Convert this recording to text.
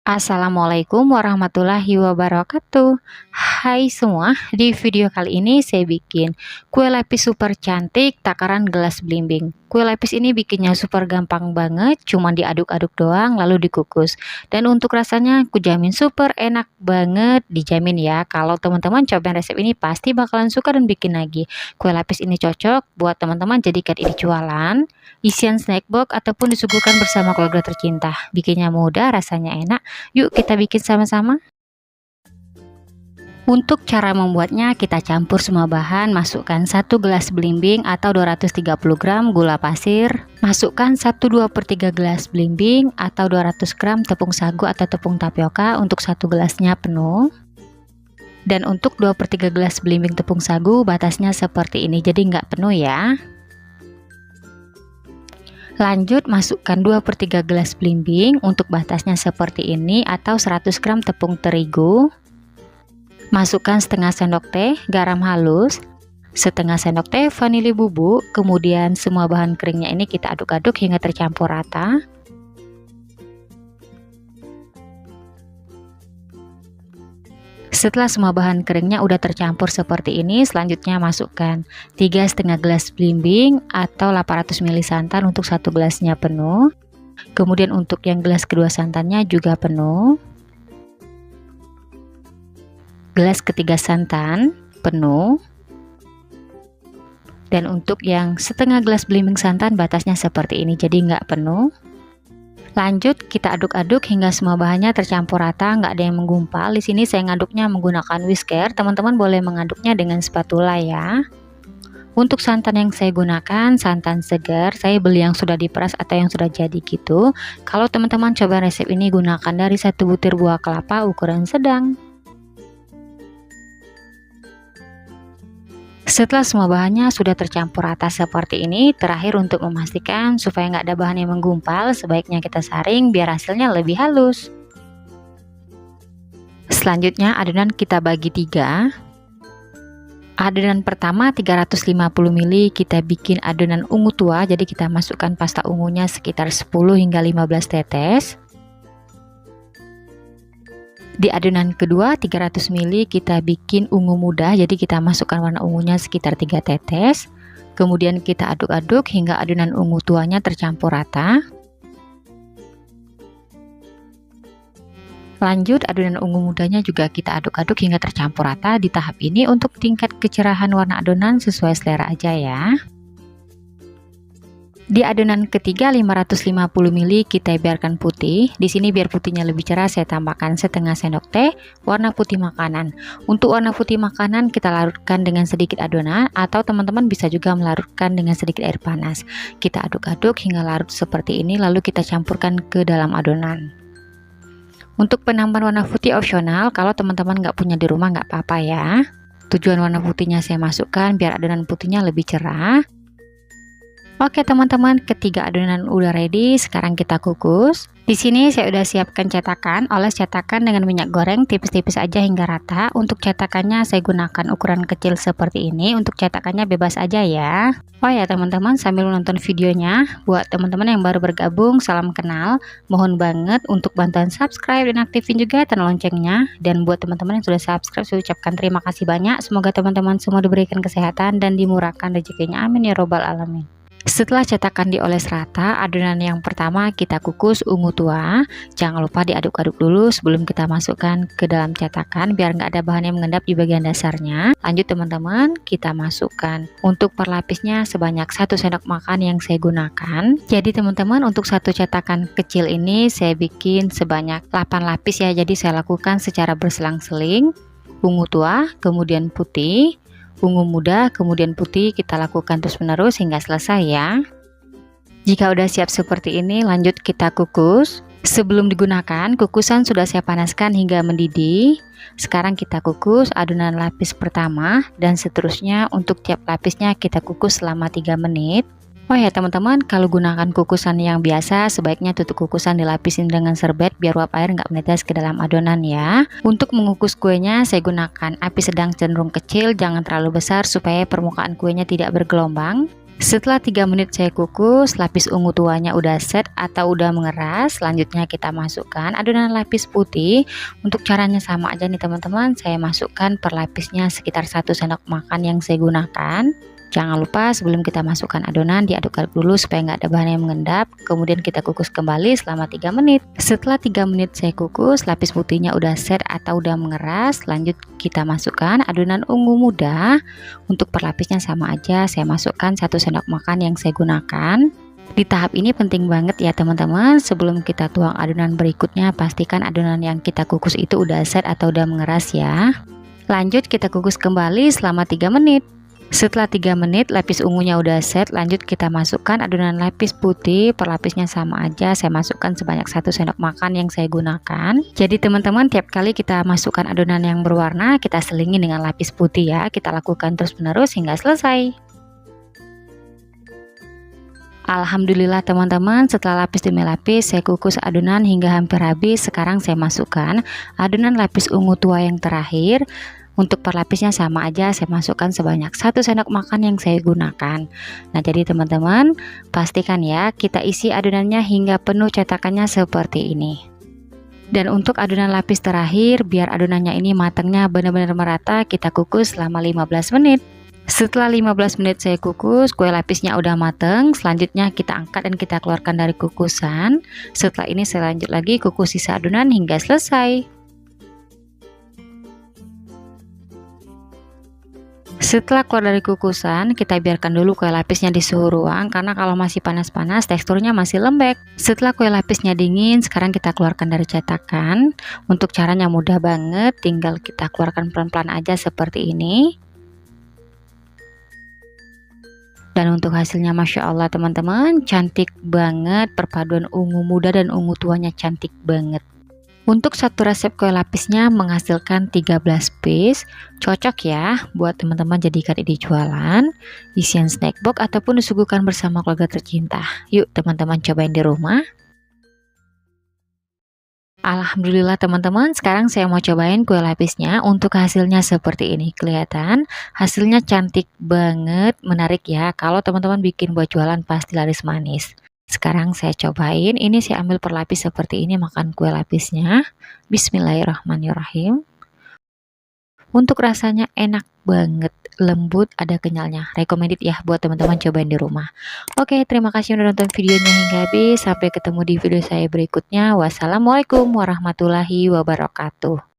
Assalamualaikum warahmatullahi wabarakatuh. Hai semua, di video kali ini saya bikin kue lapis super cantik takaran gelas belimbing. Kue lapis ini bikinnya super gampang banget, cuman diaduk-aduk doang lalu dikukus. Dan untuk rasanya aku jamin super enak banget, dijamin ya. Kalau teman-teman cobain resep ini pasti bakalan suka dan bikin lagi. Kue lapis ini cocok buat teman-teman jadikan ini jualan, isian snack box ataupun disuguhkan bersama keluarga tercinta. Bikinnya mudah, rasanya enak. Yuk kita bikin sama-sama. Untuk cara membuatnya, kita campur semua bahan, masukkan 1 gelas belimbing atau 230 gram gula pasir, masukkan 1/2/3 gelas belimbing atau 200 gram tepung sagu atau tepung tapioka untuk 1 gelasnya penuh. Dan untuk 2/3 gelas belimbing tepung sagu batasnya seperti ini, jadi nggak penuh ya. Lanjut masukkan 2/3 gelas belimbing untuk batasnya seperti ini atau 100 gram tepung terigu. Masukkan setengah sendok teh garam halus, setengah sendok teh vanili bubuk, kemudian semua bahan keringnya ini kita aduk-aduk hingga tercampur rata. Setelah semua bahan keringnya udah tercampur seperti ini, selanjutnya masukkan 3,5 gelas belimbing atau 800 ml santan untuk 1 gelasnya penuh. Kemudian untuk yang gelas kedua santannya juga penuh. Gelas ketiga santan penuh. Dan untuk yang setengah gelas belimbing santan batasnya seperti ini, jadi nggak penuh. Lanjut kita aduk-aduk hingga semua bahannya tercampur rata, nggak ada yang menggumpal. Di sini saya ngaduknya menggunakan whisker, teman-teman boleh mengaduknya dengan spatula ya. Untuk santan yang saya gunakan santan segar, saya beli yang sudah diperas atau yang sudah jadi gitu. Kalau teman-teman coba resep ini, gunakan dari 1 butir buah kelapa ukuran sedang. Setelah semua bahannya sudah tercampur rata seperti ini, terakhir untuk memastikan supaya nggak ada bahan yang menggumpal, sebaiknya kita saring biar hasilnya lebih halus. Selanjutnya adonan kita bagi 3. Adonan pertama 350 ml kita bikin adonan ungu tua, jadi kita masukkan pasta ungunya sekitar 10 hingga 15 tetes. Di adonan kedua 300 ml kita bikin ungu muda, jadi kita masukkan warna ungunya sekitar 3 tetes. Kemudian kita aduk-aduk hingga adonan ungu tuanya tercampur rata. Lanjut adonan ungu mudanya juga kita aduk-aduk hingga tercampur rata. Di tahap ini untuk tingkat kecerahan warna adonan sesuai selera aja ya. Di adonan ketiga 550 ml kita biarkan putih. Di sini biar putihnya lebih cerah saya tambahkan setengah sendok teh warna putih makanan. Untuk warna putih makanan kita larutkan dengan sedikit adonan atau teman-teman bisa juga melarutkan dengan sedikit air panas. Kita aduk-aduk hingga larut seperti ini lalu kita campurkan ke dalam adonan. Untuk penambahan warna putih opsional, kalau teman-teman nggak punya di rumah nggak apa-apa ya. Tujuan warna putihnya saya masukkan biar adonan putihnya lebih cerah. Oke teman-teman, ketiga adonan udah ready, sekarang kita kukus. Di sini saya udah siapkan cetakan, oles cetakan dengan minyak goreng tipis-tipis aja hingga rata. Untuk cetakannya saya gunakan ukuran kecil seperti ini, untuk cetakannya bebas aja ya. Oh ya teman-teman, sambil menonton videonya, buat teman-teman yang baru bergabung, salam kenal. Mohon banget untuk bantuan subscribe dan aktifin juga tanda loncengnya. Dan buat teman-teman yang sudah subscribe, saya ucapkan terima kasih banyak. Semoga teman-teman semua diberikan kesehatan dan dimurahkan rezekinya, amin ya robbal alamin. Setelah cetakan dioles rata, adonan yang pertama kita kukus ungu tua. Jangan lupa diaduk-aduk dulu sebelum kita masukkan ke dalam cetakan biar nggak ada bahan yang mengendap di bagian dasarnya. Lanjut teman-teman, kita masukkan untuk perlapisnya sebanyak 1 sendok makan yang saya gunakan. Jadi teman-teman, untuk satu cetakan kecil ini saya bikin sebanyak 8 lapis ya. Jadi saya lakukan secara berselang-seling. Ungu tua, kemudian putih, ungu muda, kemudian putih, kita lakukan terus-menerus hingga selesai ya. Jika udah siap seperti ini, lanjut kita kukus. Sebelum digunakan, kukusan sudah saya panaskan hingga mendidih. Sekarang kita kukus adonan lapis pertama dan seterusnya untuk tiap lapisnya kita kukus selama 3 menit. Oh ya teman-teman, kalau gunakan kukusan yang biasa, sebaiknya tutup kukusan dilapisin dengan serbet biar uap air nggak menetes ke dalam adonan ya. Untuk mengukus kuenya, saya gunakan api sedang cenderung kecil, jangan terlalu besar supaya permukaan kuenya tidak bergelombang. Setelah 3 menit saya kukus, lapis ungu tuanya udah set atau udah mengeras. Selanjutnya kita masukkan adonan lapis putih. Untuk caranya sama aja nih teman-teman, saya masukkan per lapisnya sekitar 1 sendok makan yang saya gunakan. Jangan lupa sebelum kita masukkan adonan diaduk-aduk dulu supaya nggak ada bahan yang mengendap. Kemudian kita kukus kembali selama 3 menit. Setelah 3 menit saya kukus, lapis putihnya udah set atau udah mengeras. Lanjut kita masukkan adonan ungu muda. Untuk per lapisnya sama aja, saya masukkan 1 sendok makan yang saya gunakan. Di tahap ini penting banget ya teman-teman, sebelum kita tuang adonan berikutnya pastikan adonan yang kita kukus itu udah set atau udah mengeras ya. Lanjut kita kukus kembali selama 3 menit. Setelah 3 menit lapis ungunya udah set, lanjut kita masukkan adonan lapis putih. Per lapisnya sama aja, saya masukkan sebanyak 1 sendok makan yang saya gunakan. Jadi teman-teman, tiap kali kita masukkan adonan yang berwarna, kita selingi dengan lapis putih ya. Kita lakukan terus menerus hingga selesai. Alhamdulillah teman-teman, setelah lapis demi lapis saya kukus adonan hingga hampir habis. Sekarang saya masukkan adonan lapis ungu tua yang terakhir. Untuk per lapisnya sama aja, saya masukkan sebanyak 1 sendok makan yang saya gunakan. Nah jadi teman-teman, pastikan ya kita isi adonannya hingga penuh cetakannya seperti ini. Dan untuk adonan lapis terakhir, biar adonannya ini matangnya benar-benar merata, kita kukus selama 15 menit. Setelah 15 menit saya kukus, kue lapisnya udah mateng. Selanjutnya kita angkat dan kita keluarkan dari kukusan. Setelah ini saya lanjut lagi kukus sisa adonan hingga selesai. Setelah keluar dari kukusan, kita biarkan dulu kue lapisnya di suhu ruang karena kalau masih panas-panas teksturnya masih lembek. Setelah kue lapisnya dingin, sekarang kita keluarkan dari cetakan. Untuk caranya mudah banget, tinggal kita keluarkan pelan-pelan aja seperti ini. Dan untuk hasilnya Masya Allah teman-teman, cantik banget, perpaduan ungu muda dan ungu tuanya cantik banget. Untuk satu resep kue lapisnya menghasilkan 13 piece, cocok ya buat teman-teman jadikan ide jualan, isian snack box ataupun disuguhkan bersama keluarga tercinta. Yuk teman-teman cobain di rumah. Alhamdulillah teman-teman, sekarang saya mau cobain kue lapisnya. Untuk hasilnya seperti ini, kelihatan hasilnya cantik banget, menarik ya. Kalau teman-teman bikin buat jualan pasti laris manis. Sekarang saya cobain, ini saya ambil per lapis seperti ini, makan kue lapisnya. Bismillahirrahmanirrahim. Untuk rasanya enak banget, lembut, ada kenyalnya. Recommended ya buat teman-teman cobain di rumah. Oke, terima kasih udah nonton videonya hingga habis. Sampai ketemu di video saya berikutnya. Wassalamualaikum warahmatullahi wabarakatuh.